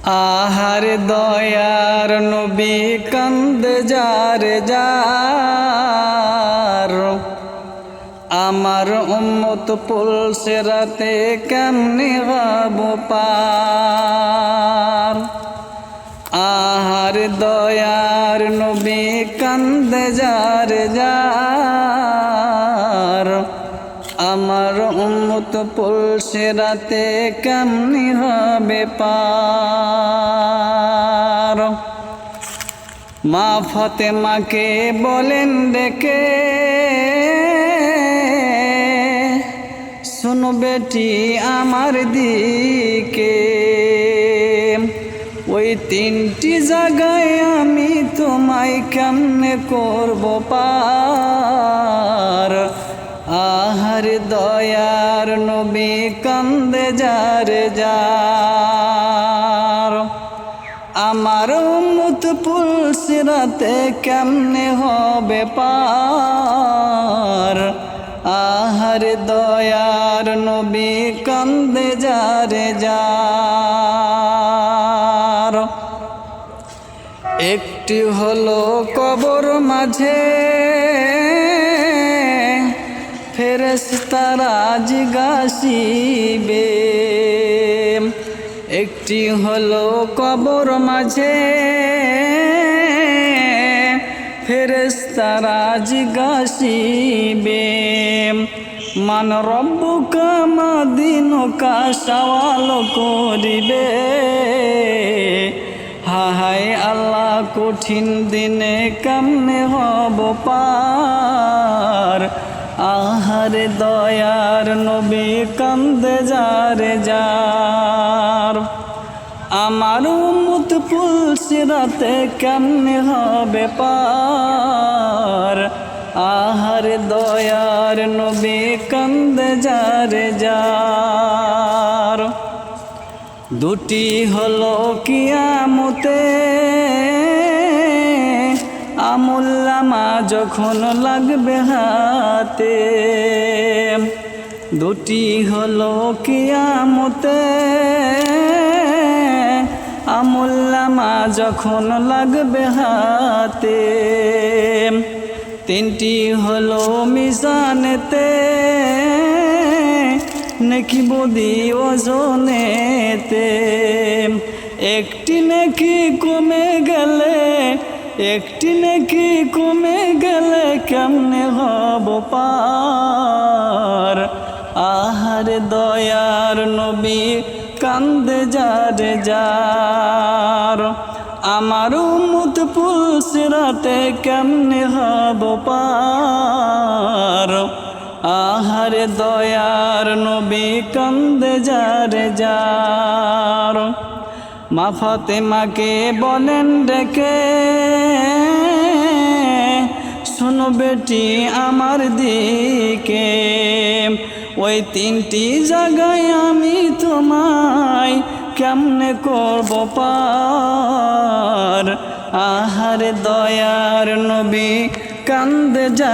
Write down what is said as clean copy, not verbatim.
আহার দয়ার নবী কান্দে যারে যার, আমার উম্মত পুলসে রাতে কেমনে গাব পার। আহার দয়ার নবী কান্দে যারে যার, আমার উম্মত পুলসে রাতে কেমনে হবে পার। মা ফাতেমাকে বলেন ডেকে, শোনো বেটি আমার দিকে, ওই তিনটি জায়গায় আমি তোমায় কেমনে করব পার। আহার দয়ার নবী কান্দে যারে যার, আমার উম্মত পুলসে রাতে কেমনে হবে পার। আহার দয়ার নবী কান্দে যারে যার। একটি হলো কবর মাঝে ফেরেশতারা জিজ্ঞাসিবে, একটি হলো কবর মাঝে ফেরেশতারা জিজ্ঞাসিবে, মান রব্বুকা মা দীনুকা সওয়াল করিবে। হায় আল্লাহ কঠিন দিনে কেমনে হব পার। আহার দয়ার নবী কান্দে যারে যার, আমার উম্মত পুলসে রাতে কেমনে হবে পার। আহার দয়ার নবী কান্দে যারে যার। দুটি হলো কিয়ামতে আমুল্লামা যখন লাগবে হাতে, দুটি হলো কিয়ামতে আমুল্লামা যখন লাগবে হাতে, তিনটি হলো মিজানেতে নেকি বদি ওজনেতে, একটি নেকি কমে গেলে, একটি নেকি কমে গেলে কেমনে হব পার। আহার দয়ার নবী কান্দে যারে যার, আমার উম্মত পুলসে রাতে কেমনে হব পার। আহার দয়ার নবী কান্দে যারে যার। মা ফাতেমাকে বলেন ডেকে, শোনো বেটি আমার দিকে, ওই তিনটি জায়গায় আমি তোমায় কেমনে করব পার। আহার দয়ার নবী কান্দে যা